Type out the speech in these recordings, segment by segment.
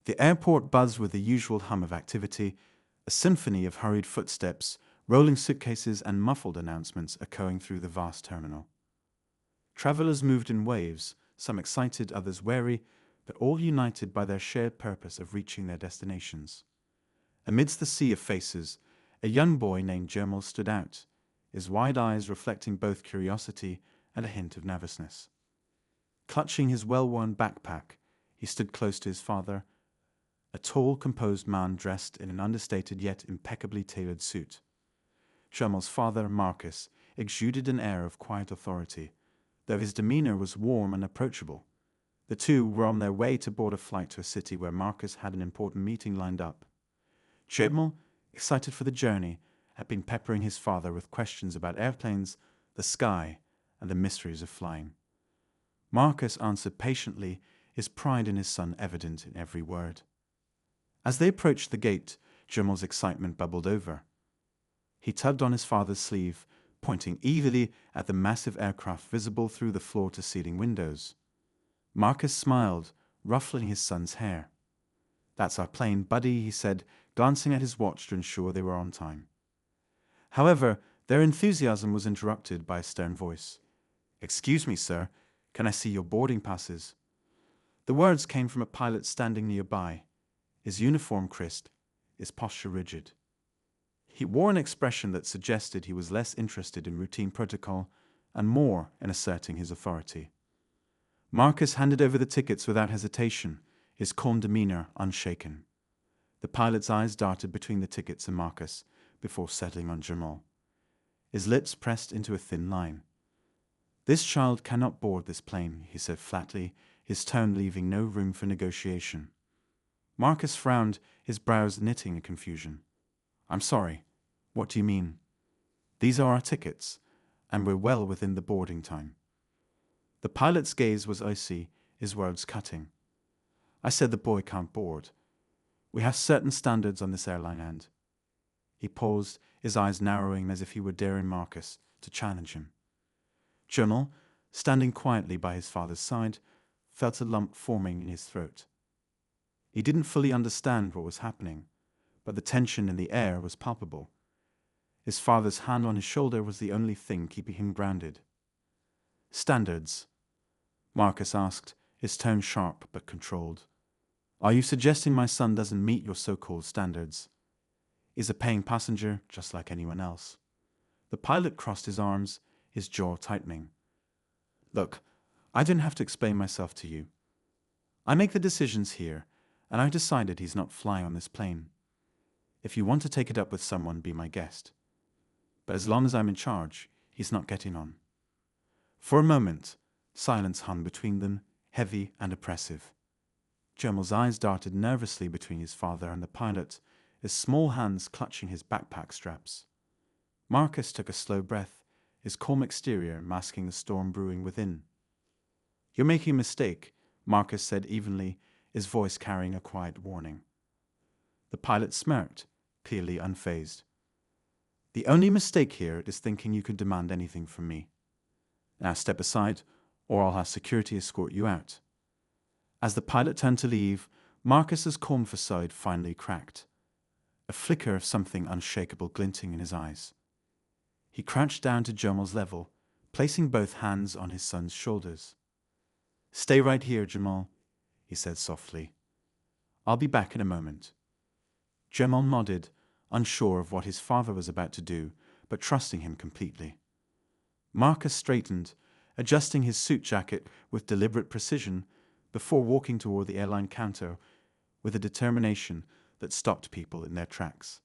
The airport buzzed with the usual hum of activity, a symphony of hurried footsteps, rolling suitcases and muffled announcements echoing through the vast terminal. Travelers moved in waves, some excited, others wary, but all united by their shared purpose of reaching their destinations. Amidst the sea of faces, a young boy named Jermel stood out, his wide eyes reflecting both curiosity and a hint of nervousness. Clutching his well-worn backpack, he stood close to his father, a tall, composed man dressed in an understated yet impeccably tailored suit. Jermel's father, Marcus, exuded an air of quiet authority, though his demeanor was warm and approachable. The two were on their way to board a flight to a city where Marcus had an important meeting lined up. Jermel, excited for the journey, had been peppering his father with questions about airplanes, the sky, and the mysteries of flying. Marcus answered patiently, his pride in his son evident in every word. As they approached the gate, Jermel's excitement bubbled over. He tugged on his father's sleeve, pointing eagerly at the massive aircraft visible through the floor-to-ceiling windows. Marcus smiled, ruffling his son's hair. "That's our plane, buddy," he said, glancing at his watch to ensure they were on time. However, their enthusiasm was interrupted by a stern voice. "Excuse me, sir, can I see your boarding passes?" The words came from a pilot standing nearby, his uniform crisp, his posture rigid. He wore an expression that suggested he was less interested in routine protocol and more in asserting his authority. Marcus handed over the tickets without hesitation, his calm demeanor unshaken. The pilot's eyes darted between the tickets and Marcus before settling on Jermel. His lips pressed into a thin line. "This child cannot board this plane," he said flatly, his tone leaving no room for negotiation. Marcus frowned, his brows knitting in confusion. "I'm sorry. What do you mean?" "These are our tickets, and we're well within the boarding time." The pilot's gaze was icy, his words cutting. "I said the boy can't board. We have certain standards on this airline and—" He paused, his eyes narrowing as if he were daring Marcus to challenge him. Jermel, standing quietly by his father's side, felt a lump forming in his throat. He didn't fully understand what was happening, but the tension in the air was palpable. His father's hand on his shoulder was the only thing keeping him grounded. "Standards?" Marcus asked, his tone sharp but controlled. "Are you suggesting my son doesn't meet your so-called standards? He's a paying passenger, just like anyone else." The pilot crossed his arms, his jaw tightening. "Look, I didn't have to explain myself to you. I make the decisions here, and I've decided he's not flying on this plane. If you want to take it up with someone, be my guest. But as long as I'm in charge, he's not getting on." For a moment, silence hung between them, heavy and oppressive. Jermel's eyes darted nervously between his father and the pilot, his small hands clutching his backpack straps. Marcus took a slow breath, his calm exterior masking the storm brewing within. "You're making a mistake," Marcus said evenly, his voice carrying a quiet warning. The pilot smirked, clearly unfazed. "The only mistake here is thinking you could demand anything from me. Now step aside, or I'll have security escort you out." As the pilot turned to leave, Marcus's calm facade finally cracked, a flicker of something unshakable glinting in his eyes. He crouched down to Jermel's level, placing both hands on his son's shoulders. "Stay right here, Jermel," he said softly. "I'll be back in a moment." Jermel nodded, unsure of what his father was about to do, but trusting him completely. Marcus straightened, adjusting his suit jacket with deliberate precision before walking toward the airline counter with a determination that stopped people in their tracks.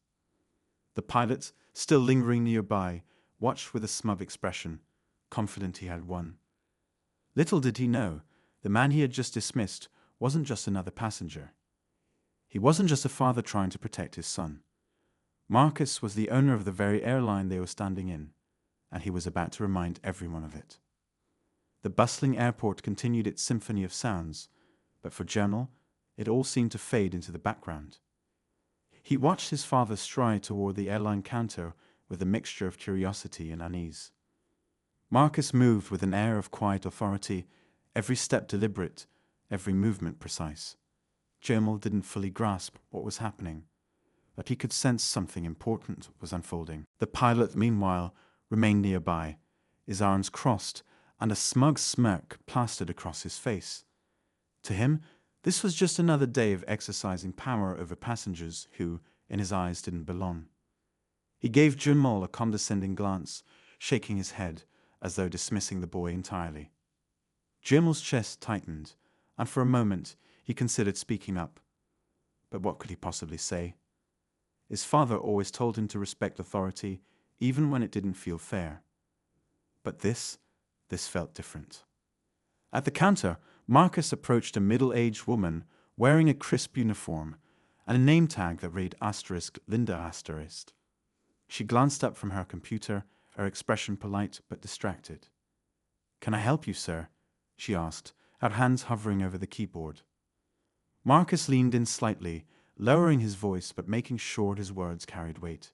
The pilot, still lingering nearby, watched with a smug expression, confident he had won. Little did he know, the man he had just dismissed wasn't just another passenger. He wasn't just a father trying to protect his son. Marcus was the owner of the very airline they were standing in, and he was about to remind everyone of it. The bustling airport continued its symphony of sounds, but for Jermel, it all seemed to fade into the background. He watched his father stride toward the airline counter with a mixture of curiosity and unease. Marcus moved with an air of quiet authority, every step deliberate, every movement precise. Jamal didn't fully grasp what was happening, but he could sense something important was unfolding. The pilot, meanwhile, remained nearby, his arms crossed and a smug smirk plastered across his face. To him, this was just another day of exercising power over passengers who, in his eyes, didn't belong. He gave Jamal a condescending glance, shaking his head as though dismissing the boy entirely. Jamal's chest tightened, and for a moment he considered speaking up. But what could he possibly say? His father always told him to respect authority, even when it didn't feel fair. But this felt different. At the counter, Marcus approached a middle-aged woman wearing a crisp uniform and a name tag that read *Linda*. She glanced up from her computer, her expression polite but distracted. "Can I help you, sir?" she asked, her hands hovering over the keyboard. Marcus leaned in slightly, lowering his voice but making sure his words carried weight.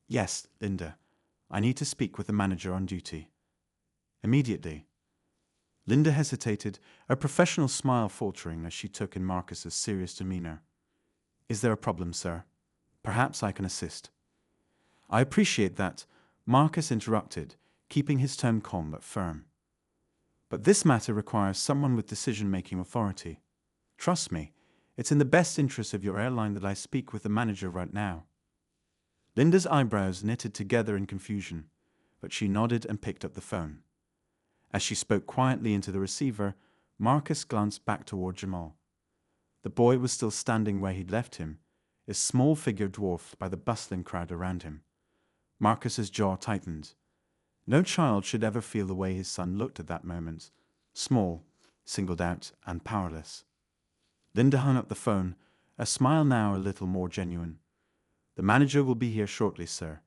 "Yes, Linda. I need to speak with the manager on duty." "Immediately." Linda hesitated, a professional smile faltering as she took in Marcus's serious demeanor. "Is there a problem, sir? Perhaps I can assist." "I appreciate that," Marcus interrupted, keeping his tone calm but firm. "But this matter requires someone with decision-making authority. Trust me, it's in the best interest of your airline that I speak with the manager right now." Linda's eyebrows knitted together in confusion, but she nodded and picked up the phone. As she spoke quietly into the receiver, Marcus glanced back toward Jamal. The boy was still standing where he'd left him, his small figure dwarfed by the bustling crowd around him. Marcus's jaw tightened. No child should ever feel the way his son looked at that moment, small, singled out, and powerless. Linda hung up the phone, a smile now a little more genuine. "The manager will be here shortly, sir.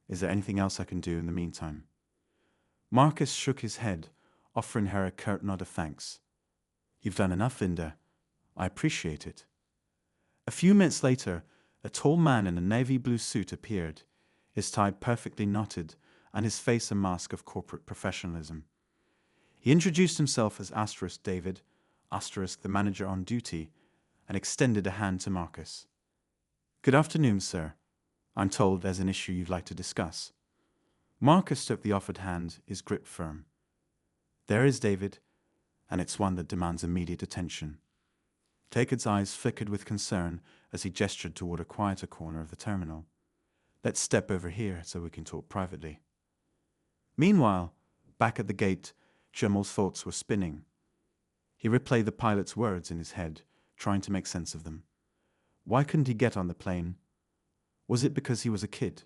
Is there anything else I can do in the meantime?" Marcus shook his head, offering her a curt nod of thanks. "You've done enough, Linda. I appreciate it." A few minutes later, a tall man in a navy blue suit appeared, his tie perfectly knotted and his face a mask of corporate professionalism. He introduced himself as David, the manager on duty, and extended a hand to Marcus. "Good afternoon, sir. I'm told there's an issue you'd like to discuss." Marcus took the offered hand, his grip firm. "There is, David, and it's one that demands immediate attention." David's eyes flickered with concern as he gestured toward a quieter corner of the terminal. "Let's step over here so we can talk privately." Meanwhile, back at the gate, Jamal's thoughts were spinning. He replayed the pilot's words in his head, trying to make sense of them. Why couldn't he get on the plane? Was it because he was a kid?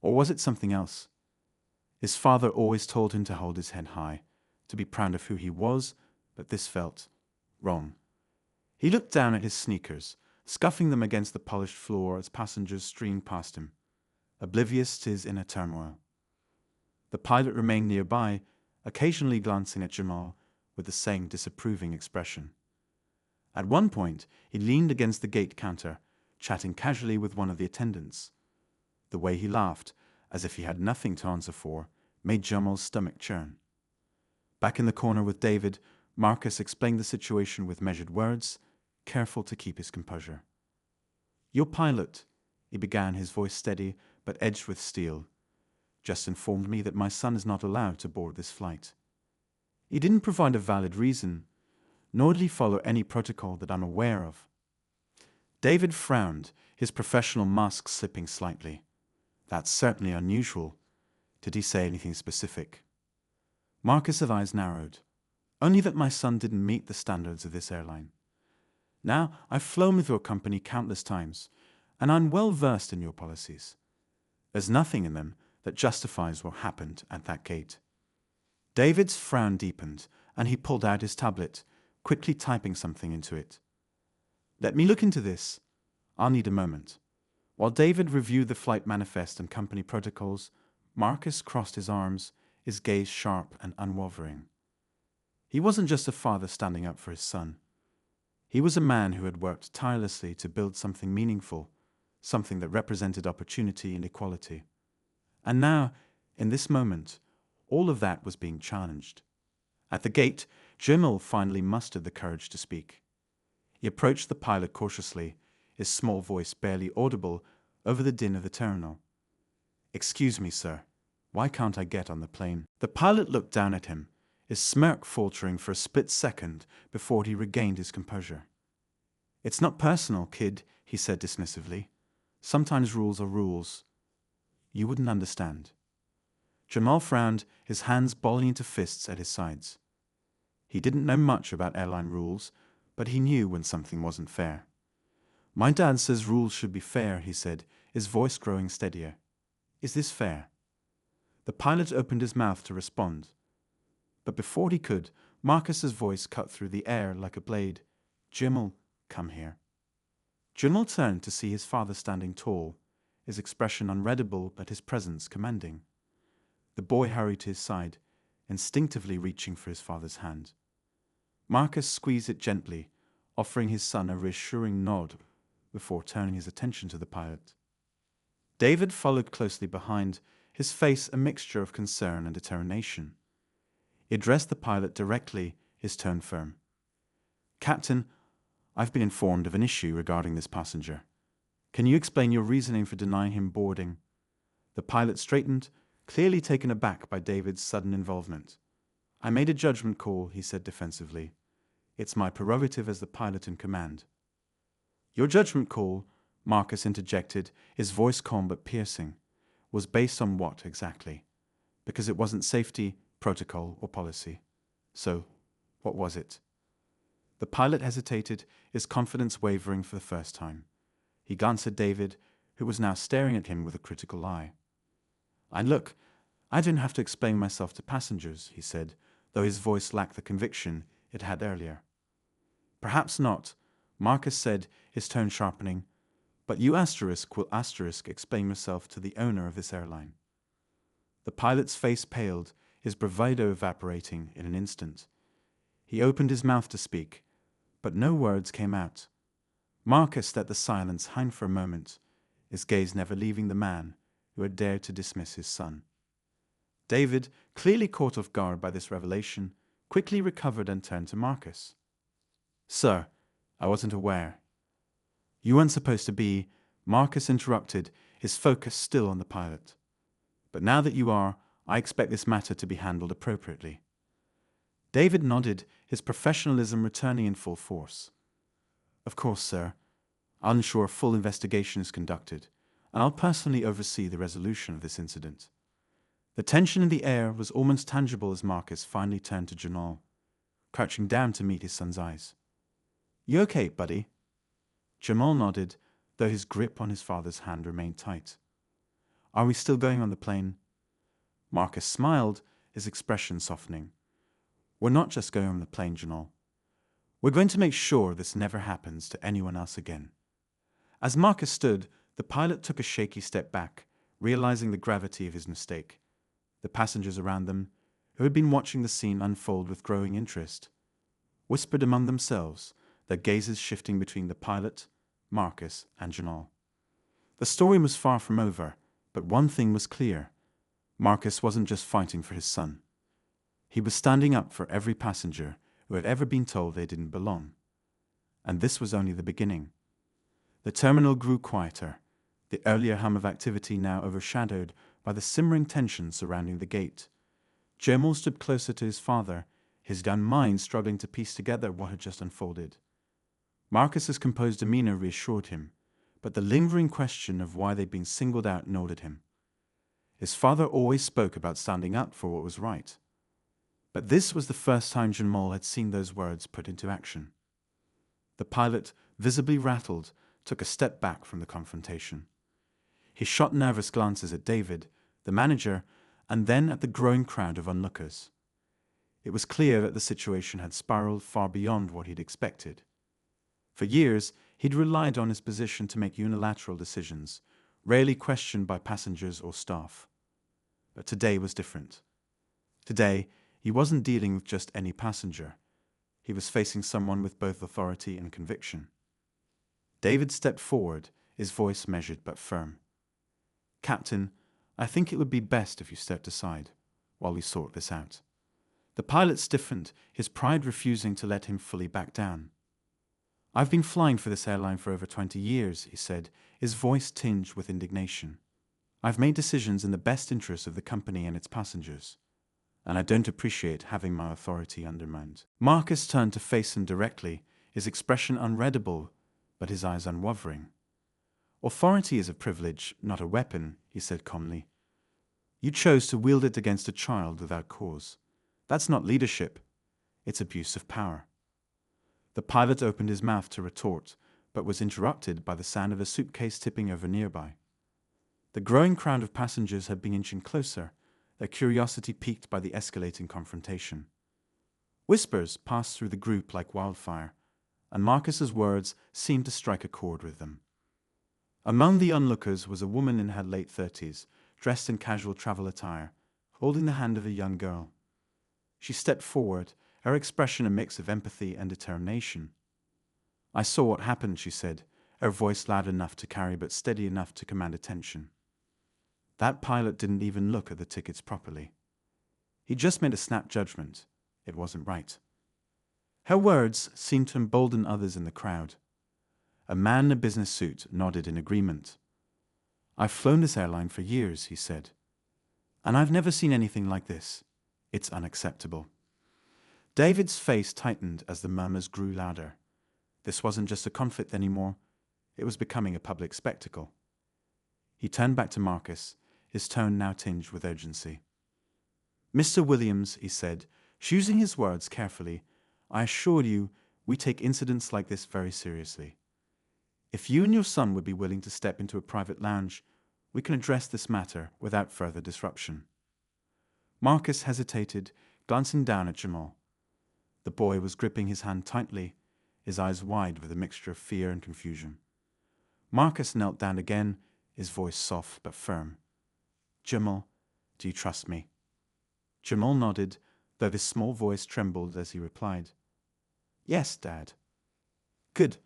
Or was it something else? His father always told him to hold his head high, to be proud of who he was, but this felt wrong. He looked down at his sneakers, scuffing them against the polished floor as passengers streamed past him, oblivious to his inner turmoil. The pilot remained nearby, occasionally glancing at Jamal with the same disapproving expression. At one point, he leaned against the gate counter, chatting casually with one of the attendants. The way he laughed, as if he had nothing to answer for, made Jamal's stomach churn. Back in the corner with David, Marcus explained the situation with measured words, careful to keep his composure. "Your pilot," he began, his voice steady but edged with steel, "just informed me that my son is not allowed to board this flight. He didn't provide a valid reason, nor did he follow any protocol that I'm aware of." David frowned, his professional mask slipping slightly. "That's certainly unusual. Did he say anything specific?" Marcus's eyes narrowed. "Only that my son didn't meet the standards of this airline. Now, I've flown with your company countless times, and I'm well versed in your policies. There's nothing in them that justifies what happened at that gate." David's frown deepened, and he pulled out his tablet, quickly typing something into it. "Let me look into this. I'll need a moment." While David reviewed the flight manifest and company protocols, Marcus crossed his arms, his gaze sharp and unwavering. He wasn't just a father standing up for his son. He was a man who had worked tirelessly to build something meaningful, something that represented opportunity and equality. And now, in this moment, all of that was being challenged. At the gate, Jamal finally mustered the courage to speak. He approached the pilot cautiously, his small voice barely audible over the din of the terminal. "Excuse me, sir. Why can't I get on the plane?" The pilot looked down at him, his smirk faltering for a split second before he regained his composure. "It's not personal, kid," he said dismissively. "Sometimes rules are rules. You wouldn't understand." Jamal frowned, his hands balling into fists at his sides. He didn't know much about airline rules, but he knew when something wasn't fair. "My dad says rules should be fair," he said, his voice growing steadier. "Is this fair?" The pilot opened his mouth to respond. But before he could, Marcus's voice cut through the air like a blade. "Jamal, come here." Jamal turned to see his father standing tall, his expression unreadable but his presence commanding. The boy hurried to his side, instinctively reaching for his father's hand. Marcus squeezed it gently, offering his son a reassuring nod before turning his attention to the pilot. David followed closely behind, his face a mixture of concern and determination. He addressed the pilot directly, his tone firm. "Captain, I've been informed of an issue regarding this passenger. Can you explain your reasoning for denying him boarding?" The pilot straightened, clearly taken aback by David's sudden involvement. "I made a judgment call," he said defensively. "It's my prerogative as the pilot in command." "Your judgment call," Marcus interjected, his voice calm but piercing, "was based on what exactly? Because it wasn't safety, protocol, or policy. So, what was it?" The pilot hesitated, his confidence wavering for the first time. He glanced at David, who was now staring at him with a critical eye. I didn't have to explain myself to passengers," he said, though his voice lacked the conviction it had earlier. "Perhaps not," Marcus said, his tone sharpening, "but you will explain yourself to the owner of this airline." The pilot's face paled, his bravado evaporating in an instant. He opened his mouth to speak, but no words came out. Marcus let the silence hang for a moment, his gaze never leaving the man who had dared to dismiss his son. David, clearly caught off guard by this revelation, quickly recovered and turned to Marcus. "Sir, I wasn't aware." "You weren't supposed to be," Marcus interrupted, his focus still on the pilot. "But now that you are, I expect this matter to be handled appropriately." David nodded, his professionalism returning in full force. "Of course, sir. I'll ensure a full investigation is conducted, and I'll personally oversee the resolution of this incident." The tension in the air was almost tangible as Marcus finally turned to Jamal, crouching down to meet his son's eyes. "You okay, buddy?" Jamal nodded, though his grip on his father's hand remained tight. "Are we still going on the plane?" Marcus smiled, his expression softening. "We're not just going on the plane, Jamal. We're going to make sure this never happens to anyone else again." As Marcus stood, the pilot took a shaky step back, realizing the gravity of his mistake. The passengers around them, who had been watching the scene unfold with growing interest, whispered among themselves, their gazes shifting between the pilot, Marcus, and Jamal. The story was far from over, but one thing was clear. Marcus wasn't just fighting for his son. He was standing up for every passenger who had ever been told they didn't belong. And this was only the beginning. The terminal grew quieter, the earlier hum of activity now overshadowed by the simmering tension surrounding the gate. Jamal stood closer to his father, his young mind struggling to piece together what had just unfolded. Marcus's composed demeanor reassured him, but the lingering question of why they'd been singled out gnawed at him. His father always spoke about standing up for what was right. But this was the first time Jamal had seen those words put into action. The pilot, visibly rattled, took a step back from the confrontation. He shot nervous glances at David, the manager, and then at the growing crowd of onlookers. It was clear that the situation had spiraled far beyond what he'd expected. For years, he'd relied on his position to make unilateral decisions, rarely questioned by passengers or staff. But today was different. Today, he wasn't dealing with just any passenger. He was facing someone with both authority and conviction. David stepped forward, his voice measured but firm. "Captain, I think it would be best if you stepped aside while we sort this out." The pilot stiffened, his pride refusing to let him fully back down. I've been flying for this airline for over 20 years, he said, his voice tinged with indignation. I've made decisions in the best interest of the company and its passengers, and I don't appreciate having my authority undermined. Marcus turned to face him directly, his expression unreadable, but his eyes unwavering. Authority is a privilege, not a weapon, he said calmly. You chose to wield it against a child without cause. That's not leadership. It's abuse of power. The pilot opened his mouth to retort, but was interrupted by the sound of a suitcase tipping over nearby. The growing crowd of passengers had been inching closer, their curiosity piqued by the escalating confrontation. Whispers passed through the group like wildfire, and Marcus's words seemed to strike a chord with them. Among the onlookers was a woman in her late 30s, dressed in casual travel attire, holding the hand of a young girl. She stepped forward, her expression a mix of empathy and determination. I saw what happened, she said, her voice loud enough to carry but steady enough to command attention. That pilot didn't even look at the tickets properly. He just made a snap judgment. It wasn't right. Her words seemed to embolden others in the crowd. A man in a business suit nodded in agreement. I've flown this airline for years, he said, and I've never seen anything like this. It's unacceptable. David's face tightened as the murmurs grew louder. This wasn't just a conflict anymore. It was becoming a public spectacle. He turned back to Marcus, his tone now tinged with urgency. Mr. Williams, he said, choosing his words carefully, I assure you we take incidents like this very seriously. If you and your son would be willing to step into a private lounge, we can address this matter without further disruption. Marcus hesitated, glancing down at Jamal. The boy was gripping his hand tightly, his eyes wide with a mixture of fear and confusion. Marcus knelt down again, his voice soft but firm. Jamal, do you trust me? Jamal nodded, though his small voice trembled as he replied. Yes, Dad. Good,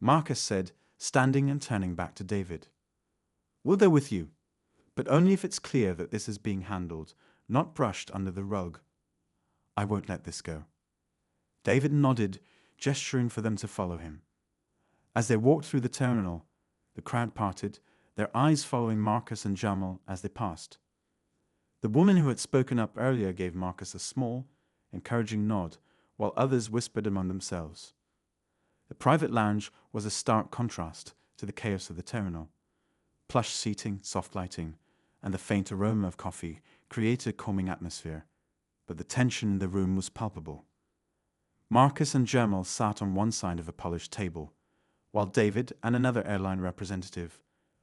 Marcus said, standing and turning back to David. We'll go with you, but only if it's clear that this is being handled, not brushed under the rug. I won't let this go. David nodded, gesturing for them to follow him. As they walked through the terminal, the crowd parted, their eyes following Marcus and Jamal as they passed. The woman who had spoken up earlier gave Marcus a small, encouraging nod, while others whispered among themselves. The private lounge was a stark contrast to the chaos of the terminal. Plush seating, soft lighting, and the faint aroma of coffee created a calming atmosphere, but the tension in the room was palpable. Marcus and Jamal sat on one side of a polished table, while David and another airline representative,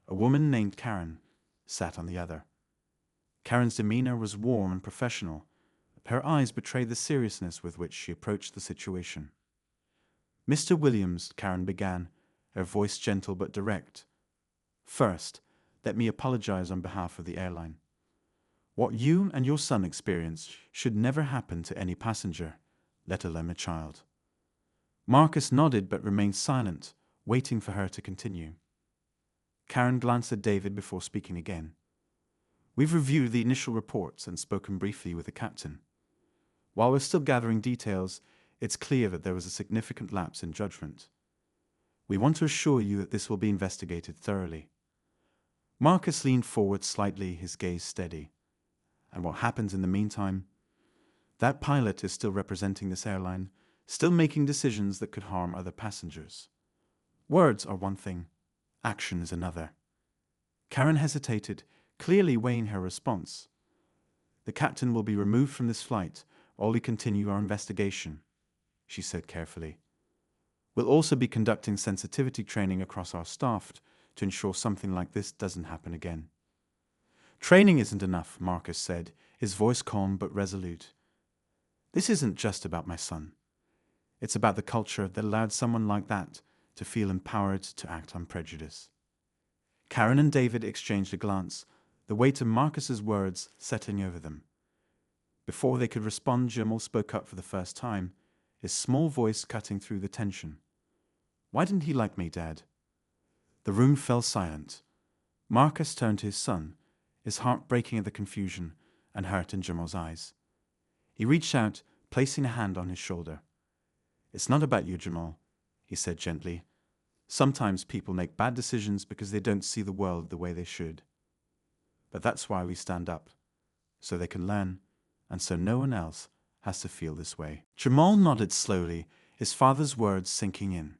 a woman named Karen, sat on the other. Karen's demeanor was warm and professional. Her eyes betrayed the seriousness with which she approached the situation. Mr. Williams, Karen began, her voice gentle but direct. First, let me apologize on behalf of the airline. What you and your son experienced should never happen to any passenger, let alone a child. Marcus nodded but remained silent, waiting for her to continue. Karen glanced at David before speaking again. We've reviewed the initial reports and spoken briefly with the captain. While we're still gathering details, it's clear that there was a significant lapse in judgment. We want to assure you that this will be investigated thoroughly. Marcus leaned forward slightly, his gaze steady. And what happens in the meantime? That pilot is still representing this airline, still making decisions that could harm other passengers. Words are one thing, action is another. Karen hesitated, clearly weighing her response. The captain will be removed from this flight while we continue our investigation, she said carefully. We'll also be conducting sensitivity training across our staff to ensure something like this doesn't happen again. Training isn't enough, Marcus said, his voice calm but resolute. This isn't just about my son. It's about the culture that allowed someone like that to feel empowered to act on prejudice. Karen and David exchanged a glance, the weight of Marcus's words settling over them. Before they could respond, Jamal spoke up for the first time, his small voice cutting through the tension. Why didn't he like me, Dad? The room fell silent. Marcus turned to his son, his heart breaking at the confusion and hurt in Jamal's eyes. He reached out, placing a hand on his shoulder. It's not about you, Jamal, he said gently. Sometimes people make bad decisions because they don't see the world the way they should. But that's why we stand up, so they can learn, and so no one else has to feel this way. Jamal nodded slowly, his father's words sinking in.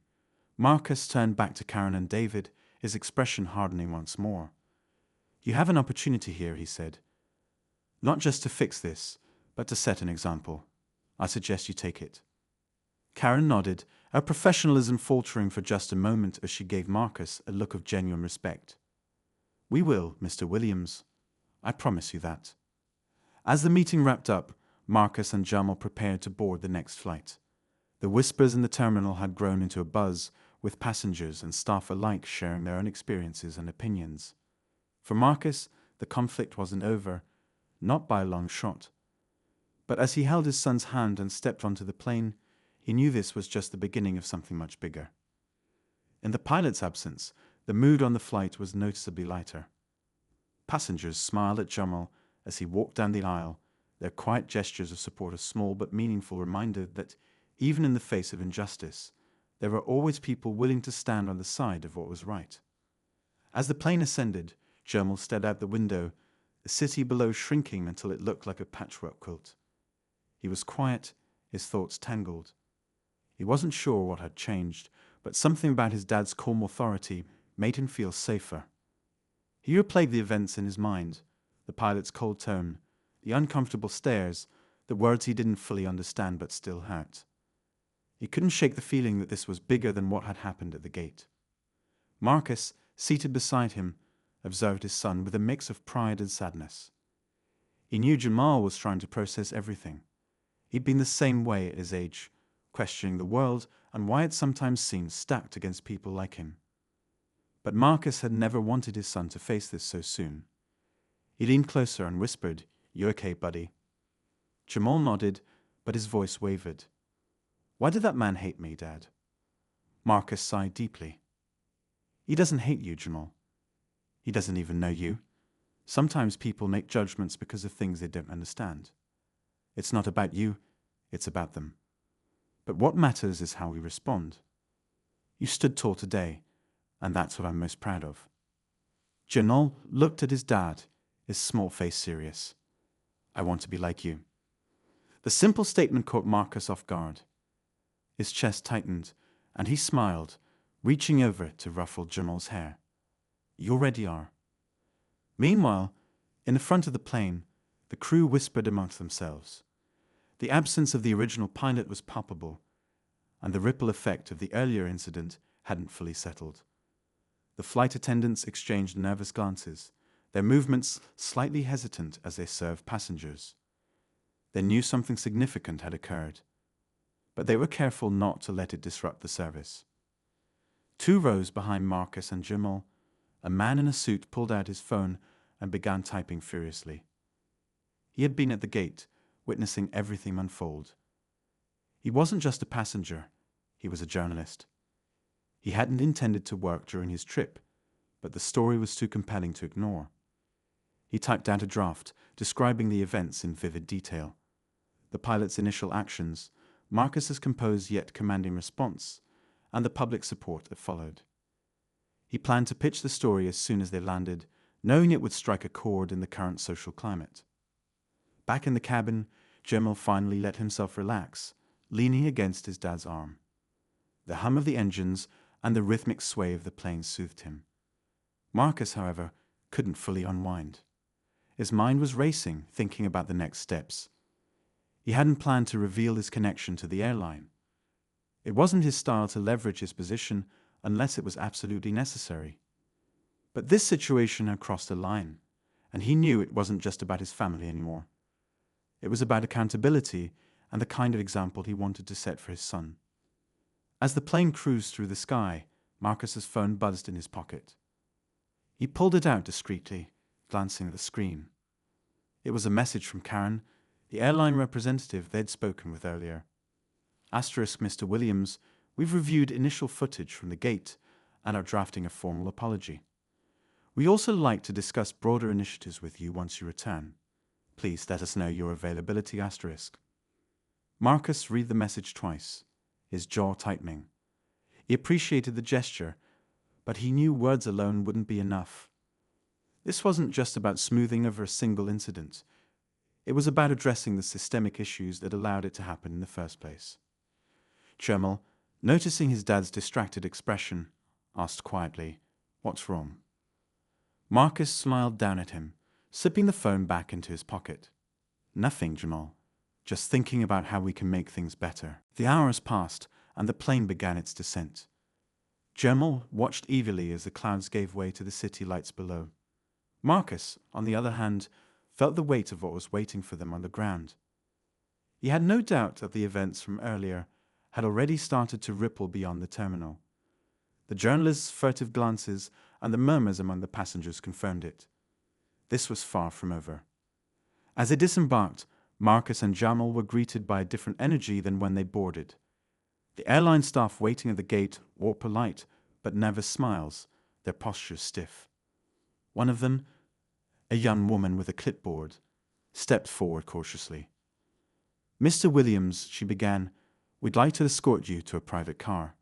Marcus turned back to Karen and David, his expression hardening once more. You have an opportunity here, he said. Not just to fix this, but to set an example. I suggest you take it. Karen nodded, her professionalism faltering for just a moment as she gave Marcus a look of genuine respect. We will, Mr. Williams. I promise you that. As the meeting wrapped up, Marcus and Jamal prepared to board the next flight. The whispers in the terminal had grown into a buzz, with passengers and staff alike sharing their own experiences and opinions. For Marcus, the conflict wasn't over, not by a long shot. But as he held his son's hand and stepped onto the plane, he knew this was just the beginning of something much bigger. In the pilot's absence, the mood on the flight was noticeably lighter. Passengers smiled at Jamal as he walked down the aisle, their quiet gestures of support a small but meaningful reminder that, even in the face of injustice, there were always people willing to stand on the side of what was right. As the plane ascended, Jamal stared out the window, the city below shrinking until it looked like a patchwork quilt. He was quiet, his thoughts tangled. He wasn't sure what had changed, but something about his dad's calm authority made him feel safer. He replayed the events in his mind, the pilot's cold tone, the uncomfortable stares, the words he didn't fully understand but still hurt. He couldn't shake the feeling that this was bigger than what had happened at the gate. Marcus, seated beside him, observed his son with a mix of pride and sadness. He knew Jamal was trying to process everything. He'd been the same way at his age, questioning the world and why it sometimes seemed stacked against people like him. But Marcus had never wanted his son to face this so soon. He leaned closer and whispered, "You okay, buddy?" Jamal nodded, but his voice wavered. "Why did that man hate me, Dad?" Marcus sighed deeply. "He doesn't hate you, Jamal. He doesn't even know you. Sometimes people make judgments because of things they don't understand. It's not about you, it's about them. But what matters is how we respond. You stood tall today, and that's what I'm most proud of." Jamal looked at his dad, his small face serious. "I want to be like you." The simple statement caught Marcus off guard. His chest tightened, and he smiled, reaching over to ruffle Jamal's hair. "You already are." Meanwhile, in the front of the plane, the crew whispered amongst themselves. The absence of the original pilot was palpable, and the ripple effect of the earlier incident hadn't fully settled. The flight attendants exchanged nervous glances, their movements slightly hesitant as they served passengers. They knew something significant had occurred, but they were careful not to let it disrupt the service. 2 rows behind Marcus and Jamal, a man in a suit pulled out his phone and began typing furiously. He had been at the gate, witnessing everything unfold. He wasn't just a passenger, he was a journalist. He hadn't intended to work during his trip, but the story was too compelling to ignore. He typed out a draft, describing the events in vivid detail. The pilot's initial actions, Marcus's composed yet commanding response, and the public support that followed. He planned to pitch the story as soon as they landed, knowing it would strike a chord in the current social climate. Back in the cabin, Jamal finally let himself relax, leaning against his dad's arm. The hum of the engines and the rhythmic sway of the plane soothed him. Marcus, however, couldn't fully unwind. His mind was racing, thinking about the next steps. He hadn't planned to reveal his connection to the airline. It wasn't his style to leverage his position unless it was absolutely necessary. But this situation had crossed a line, and he knew it wasn't just about his family anymore. It was about accountability and the kind of example he wanted to set for his son. As the plane cruised through the sky, Marcus's phone buzzed in his pocket. He pulled it out discreetly, glancing at the screen. It was a message from Karen, the airline representative they'd spoken with earlier. Asterisk Mr. Williams, we've reviewed initial footage from the gate and are drafting a formal apology. We also like to discuss broader initiatives with you once you return. Please let us know your availability, asterisk. Marcus read the message twice, his jaw tightening. He appreciated the gesture, but he knew words alone wouldn't be enough. This wasn't just about smoothing over a single incident. It was about addressing the systemic issues that allowed it to happen in the first place. Chermel, noticing his dad's distracted expression, asked quietly, "What's wrong?" Marcus smiled down at him, slipping the phone back into his pocket. "Nothing, Jamal. Just thinking about how we can make things better." The hours passed, and the plane began its descent. Jamal watched eagerly as the clouds gave way to the city lights below. Marcus, on the other hand, felt the weight of what was waiting for them on the ground. He had no doubt that the events from earlier had already started to ripple beyond the terminal. The journalist's furtive glances and the murmurs among the passengers confirmed it. This was far from over. As they disembarked, Marcus and Jamal were greeted by a different energy than when they boarded. The airline staff waiting at the gate wore polite but nervous smiles, their postures stiff. One of them, a young woman with a clipboard, stepped forward cautiously. "Mr. Williams," she began, "we'd like to escort you to a private car.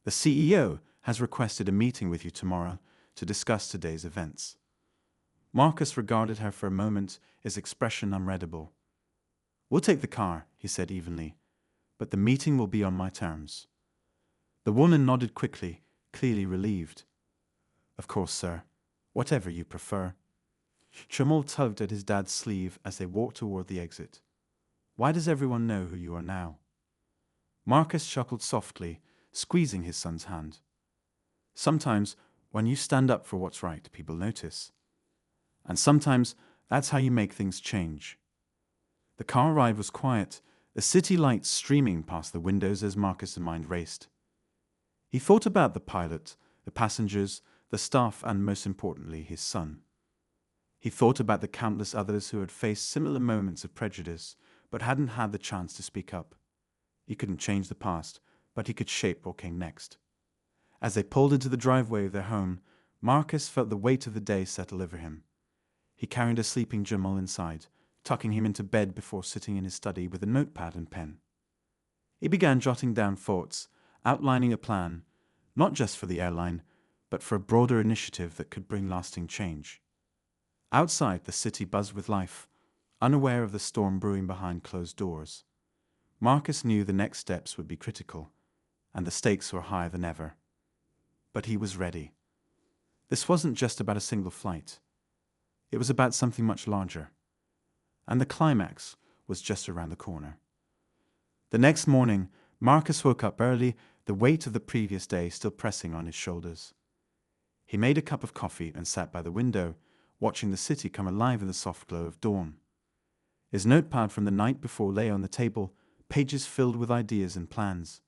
The CEO has requested a meeting with you tomorrow to discuss today's events." Marcus regarded her for a moment, his expression unreadable. "We'll take the car," he said evenly, "but the meeting will be on my terms." The woman nodded quickly, clearly relieved. "Of course, sir. Whatever you prefer." Jamal tugged at his dad's sleeve as they walked toward the exit. "Why does everyone know who you are now?" Marcus chuckled softly, squeezing his son's hand. "Sometimes, when you stand up for what's right, people notice. And sometimes, that's how you make things change." The car ride was quiet, the city lights streaming past the windows as Marcus' mind raced. He thought about the pilot, the passengers, the staff, and most importantly, his son. He thought about the countless others who had faced similar moments of prejudice, but hadn't had the chance to speak up. He couldn't change the past, but he could shape what came next. As they pulled into the driveway of their home, Marcus felt the weight of the day settle over him. He carried a sleeping Jamal inside, tucking him into bed before sitting in his study with a notepad and pen. He began jotting down thoughts, outlining a plan, not just for the airline, but for a broader initiative that could bring lasting change. Outside, the city buzzed with life, unaware of the storm brewing behind closed doors. Marcus knew the next steps would be critical, and the stakes were higher than ever. But he was ready. This wasn't just about a single flight. It was about something much larger. And the climax was just around the corner. The next morning, Marcus woke up early, the weight of the previous day still pressing on his shoulders. He made a cup of coffee and sat by the window, watching the city come alive in the soft glow of dawn. His notepad from the night before lay on the table, pages filled with ideas and plans.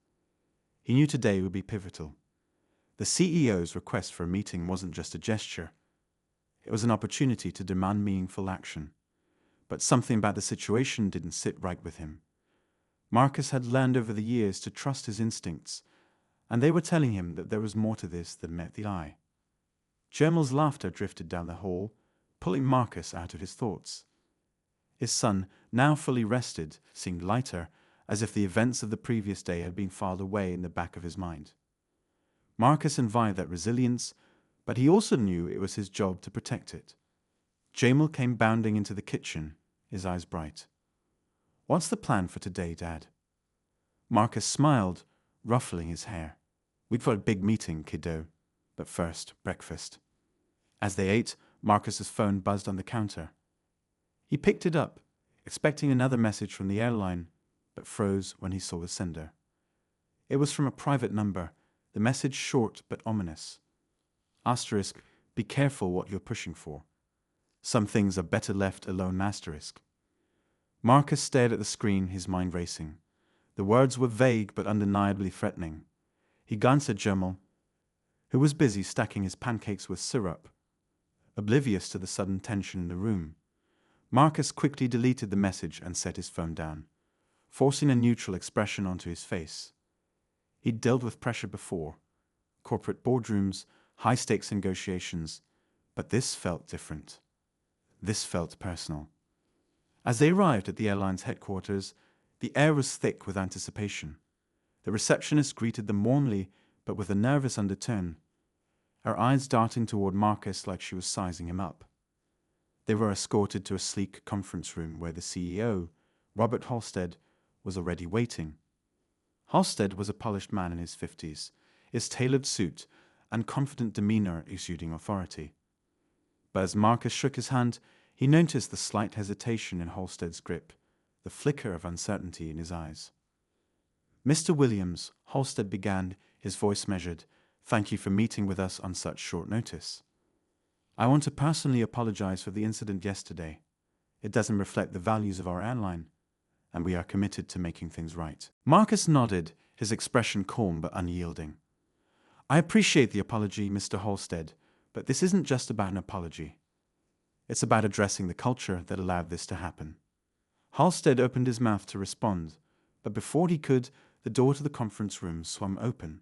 He knew today would be pivotal. The CEO's request for a meeting wasn't just a gesture. It was an opportunity to demand meaningful action. But something about the situation didn't sit right with him. Marcus had learned over the years to trust his instincts, and they were telling him that there was more to this than met the eye. Jamal's laughter drifted down the hall, pulling Marcus out of his thoughts. His son, now fully rested, seemed lighter, as if the events of the previous day had been filed away in the back of his mind. Marcus envied that resilience, but he also knew it was his job to protect it. Jamal came bounding into the kitchen, his eyes bright. "What's the plan for today, Dad?" Marcus smiled, ruffling his hair. "We've got a big meeting, kiddo. But first, breakfast." As they ate, Marcus's phone buzzed on the counter. He picked it up, expecting another message from the airline, but froze when he saw the sender. It was from a private number, the message short but ominous. Asterisk, "Be careful what you're pushing for. Some things are better left alone." Asterisk. Marcus stared at the screen, his mind racing. The words were vague but undeniably threatening. He glanced at Jamal, who was busy stacking his pancakes with syrup. Oblivious to the sudden tension in the room, Marcus quickly deleted the message and set his phone down, forcing a neutral expression onto his face. He'd dealt with pressure before, corporate boardrooms, high-stakes negotiations, but this felt different. This felt personal. As they arrived at the airline's headquarters, the air was thick with anticipation. The receptionist greeted them warmly, but with a nervous undertone, her eyes darting toward Marcus like she was sizing him up. They were escorted to a sleek conference room where the CEO, Robert Halstead, was already waiting. Halstead was a polished man in his 50s, his tailored suit and confident demeanor exuding authority. But as Marcus shook his hand, he noticed the slight hesitation in Halstead's grip, the flicker of uncertainty in his eyes. "Mr. Williams," Halstead began, his voice measured, "thank you for meeting with us on such short notice. I want to personally apologize for the incident yesterday. It doesn't reflect the values of our airline, and we are committed to making things right." Marcus nodded, his expression calm but unyielding. "I appreciate the apology, Mr. Halstead, but this isn't just about an apology. It's about addressing the culture that allowed this to happen." Halstead opened his mouth to respond, but before he could, the door to the conference room swung open.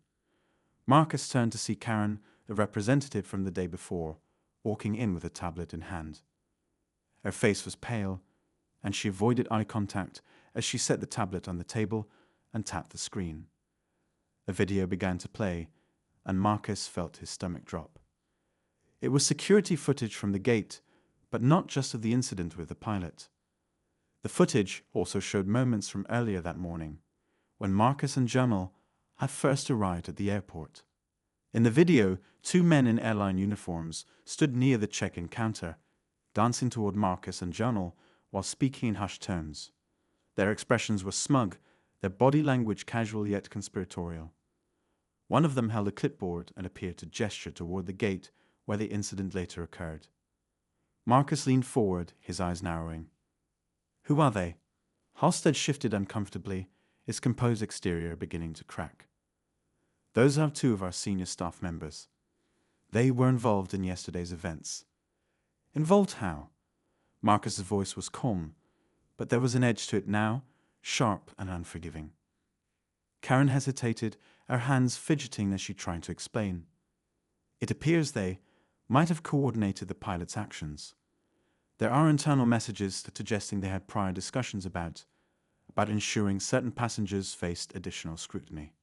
Marcus turned to see Karen, the representative from the day before, walking in with a tablet in hand. Her face was pale, and she avoided eye contact as she set the tablet on the table and tapped the screen. A video began to play, and Marcus felt his stomach drop. It was security footage from the gate, but not just of the incident with the pilot. The footage also showed moments from earlier that morning, when Marcus and Jamal had first arrived at the airport. In the video, two men in airline uniforms stood near the check-in counter, dancing toward Marcus and Jamal while speaking in hushed tones. Their expressions were smug, their body language casual yet conspiratorial. One of them held a clipboard and appeared to gesture toward the gate where the incident later occurred. Marcus leaned forward, his eyes narrowing. "Who are they?" Halstead shifted uncomfortably, his composed exterior beginning to crack. "Those are two of our senior staff members. They were involved in yesterday's events." "Involved how?" Marcus's voice was calm, but there was an edge to it now, sharp and unforgiving. Karen hesitated, her hands fidgeting as she tried to explain. "It appears they might have coordinated the pilot's actions. There are internal messages suggesting they had prior discussions about ensuring certain passengers faced additional scrutiny."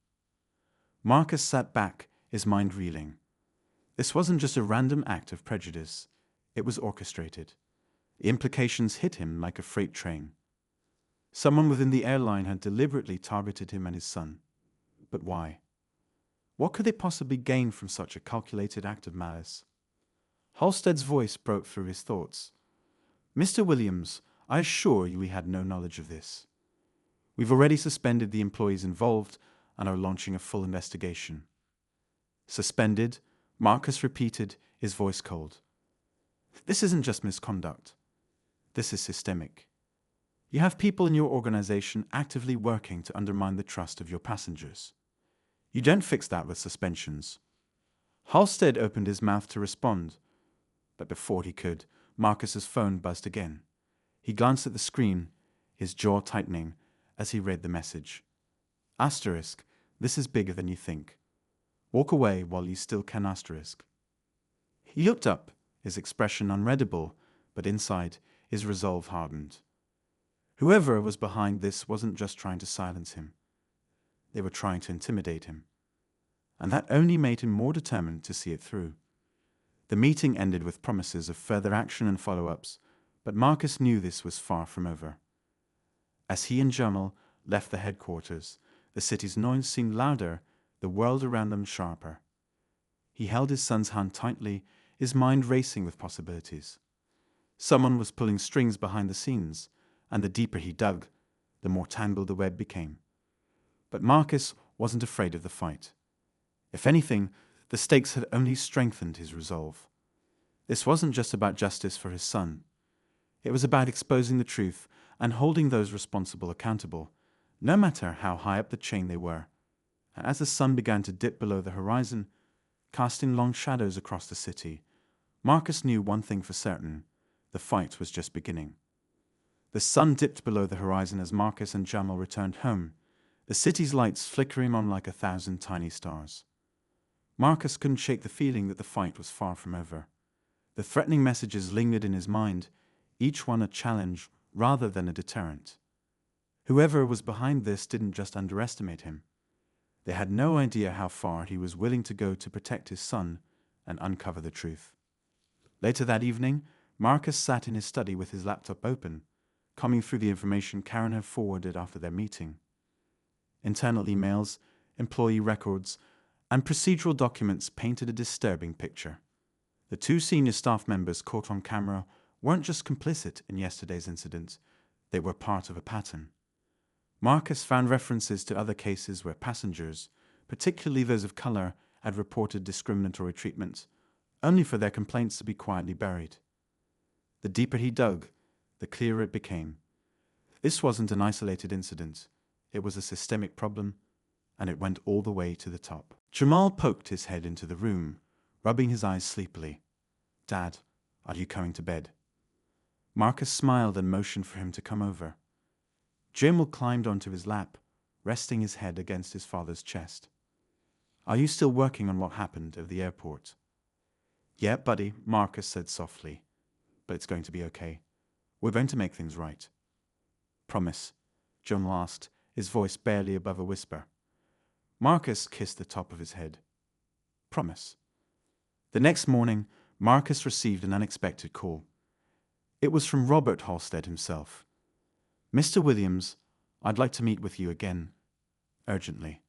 Marcus sat back, his mind reeling. This wasn't just a random act of prejudice. It was orchestrated. The implications hit him like a freight train. Someone within the airline had deliberately targeted him and his son. But why? What could they possibly gain from such a calculated act of malice? Halstead's voice broke through his thoughts. "Mr. Williams, I assure you we had no knowledge of this. We've already suspended the employees involved and are launching a full investigation." "Suspended?" Marcus repeated, his voice cold. "This isn't just misconduct. This is systemic. You have people in your organization actively working to undermine the trust of your passengers. You don't fix that with suspensions." Halstead opened his mouth to respond, but before he could, Marcus's phone buzzed again. He glanced at the screen, his jaw tightening as he read the message. "Asterisk, this is bigger than you think. Walk away while you still can asterisk." He looked up, his expression unreadable, but inside, his resolve hardened. Whoever was behind this wasn't just trying to silence him. They were trying to intimidate him. And that only made him more determined to see it through. The meeting ended with promises of further action and follow-ups, but Marcus knew this was far from over. As he and Jamal left the headquarters, the city's noise seemed louder, the world around them sharper. He held his son's hand tightly, his mind racing with possibilities. Someone was pulling strings behind the scenes, and the deeper he dug, the more tangled the web became. But Marcus wasn't afraid of the fight. If anything, the stakes had only strengthened his resolve. This wasn't just about justice for his son. It was about exposing the truth and holding those responsible accountable, no matter how high up the chain they were. And as the sun began to dip below the horizon, casting long shadows across the city, Marcus knew one thing for certain: the fight was just beginning. The sun dipped below the horizon as Marcus and Jamal returned home, the city's lights flickering on like 1,000 tiny stars. Marcus couldn't shake the feeling that the fight was far from over. The threatening messages lingered in his mind, each one a challenge rather than a deterrent. Whoever was behind this didn't just underestimate him. They had no idea how far he was willing to go to protect his son and uncover the truth. Later that evening, Marcus sat in his study with his laptop open, combing through the information Karen had forwarded after their meeting. Internal emails, employee records, and procedural documents painted a disturbing picture. The two senior staff members caught on camera weren't just complicit in yesterday's incident, they were part of a pattern. Marcus found references to other cases where passengers, particularly those of color, had reported discriminatory treatment, only for their complaints to be quietly buried. The deeper he dug, the clearer it became. This wasn't an isolated incident. It was a systemic problem, and it went all the way to the top. Jamal poked his head into the room, rubbing his eyes sleepily. "Dad, are you coming to bed?" Marcus smiled and motioned for him to come over. Jamal climbed onto his lap, resting his head against his father's chest. "Are you still working on what happened at the airport?" "Yeah, buddy," Marcus said softly. "But it's going to be okay. We're going to make things right." "Promise?" Jamal asked, his voice barely above a whisper. Marcus kissed the top of his head. "Promise." The next morning, Marcus received an unexpected call. It was from Robert Halstead himself. "Mr. Williams, I'd like to meet with you again. Urgently.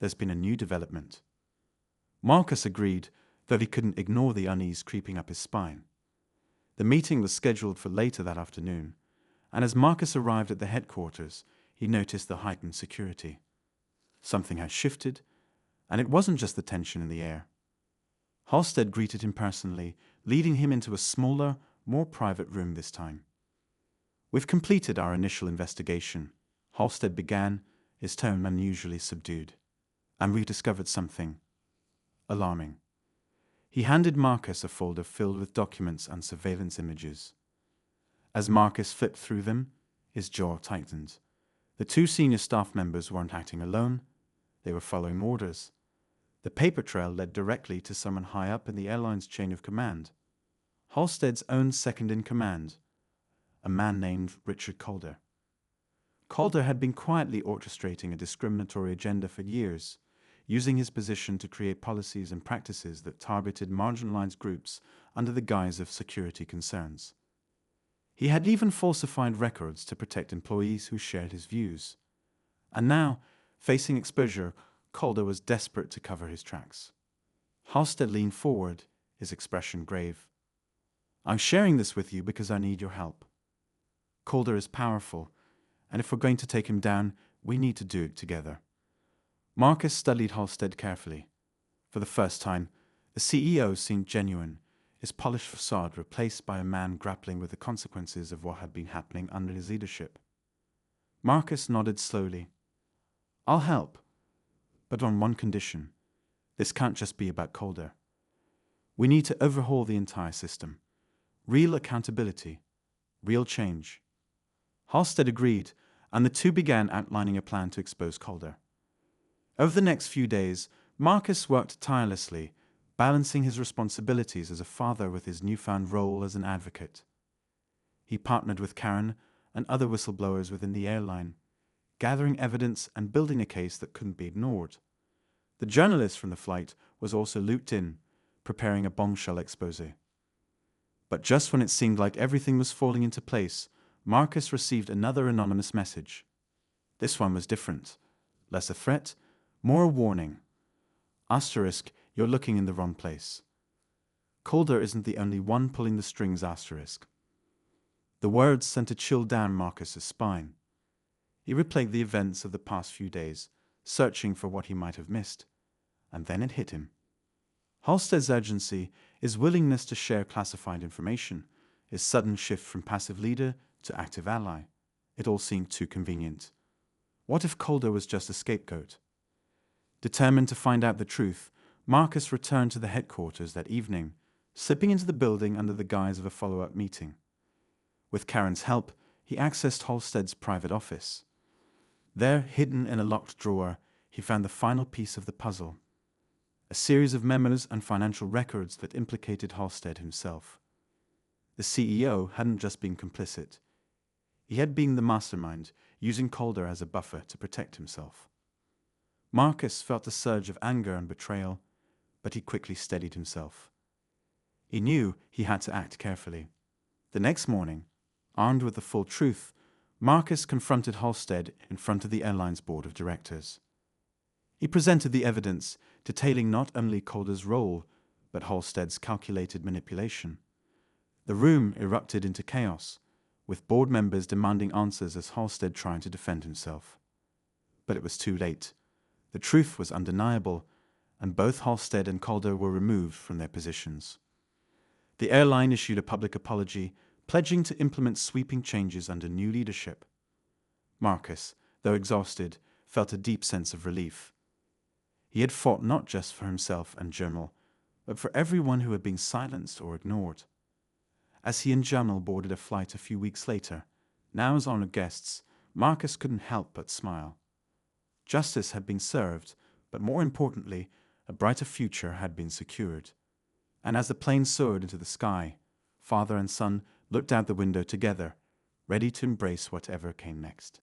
There's been a new development." Marcus agreed, though he couldn't ignore the unease creeping up his spine. The meeting was scheduled for later that afternoon, and as Marcus arrived at the headquarters, he noticed the heightened security. Something had shifted, and it wasn't just the tension in the air. Halstead greeted him personally, leading him into a smaller, more private room this time. "We've completed our initial investigation," Halstead began, his tone unusually subdued. "And we've discovered something alarming." He handed Marcus a folder filled with documents and surveillance images. As Marcus flipped through them, his jaw tightened. The two senior staff members weren't acting alone. They were following orders. The paper trail led directly to someone high up in the airline's chain of command. Halstead's own second-in-command, a man named Richard Calder. Calder had been quietly orchestrating a discriminatory agenda for years, using his position to create policies and practices that targeted marginalized groups under the guise of security concerns. He had even falsified records to protect employees who shared his views. And now, facing exposure, Calder was desperate to cover his tracks. Halstead leaned forward, his expression grave. "I'm sharing this with you because I need your help. Calder is powerful, and if we're going to take him down, we need to do it together." Marcus studied Halstead carefully. For the first time, the CEO seemed genuine, his polished facade replaced by a man grappling with the consequences of what had been happening under his leadership. Marcus nodded slowly. "I'll help, but on one condition. This can't just be about Calder. We need to overhaul the entire system. Real accountability, real change." Halstead agreed, and the two began outlining a plan to expose Calder. Over the next few days, Marcus worked tirelessly, balancing his responsibilities as a father with his newfound role as an advocate. He partnered with Karen and other whistleblowers within the airline, gathering evidence and building a case that couldn't be ignored. The journalist from the flight was also looped in, preparing a bombshell expose. But just when it seemed like everything was falling into place, Marcus received another anonymous message. This one was different. Less a threat, more a warning. Asterisk, you're looking in the wrong place. Calder isn't the only one pulling the strings, asterisk. The words sent a chill down Marcus's spine. He replayed the events of the past few days, searching for what he might have missed. And then it hit him. Halstead's urgency, his willingness to share classified information, his sudden shift from passive leader to active ally. It all seemed too convenient. What if Calder was just a scapegoat? Determined to find out the truth, Marcus returned to the headquarters that evening, slipping into the building under the guise of a follow-up meeting. With Karen's help, he accessed Halstead's private office. There, hidden in a locked drawer, he found the final piece of the puzzle. A series of memos and financial records that implicated Halstead himself. The CEO hadn't just been complicit. He had been the mastermind, using Calder as a buffer to protect himself. Marcus felt a surge of anger and betrayal, but he quickly steadied himself. He knew he had to act carefully. The next morning, armed with the full truth, Marcus confronted Halstead in front of the airline's board of directors. He presented the evidence, detailing not only Calder's role, but Halstead's calculated manipulation. The room erupted into chaos, with board members demanding answers as Halstead tried to defend himself. But it was too late. The truth was undeniable, and both Halstead and Calder were removed from their positions. The airline issued a public apology, pledging to implement sweeping changes under new leadership. Marcus, though exhausted, felt a deep sense of relief. He had fought not just for himself and Jamal, but for everyone who had been silenced or ignored. As he and Jamal boarded a flight a few weeks later, now as honored guests, Marcus couldn't help but smile. Justice had been served, but more importantly, a brighter future had been secured. And as the plane soared into the sky, father and son looked out the window together, ready to embrace whatever came next.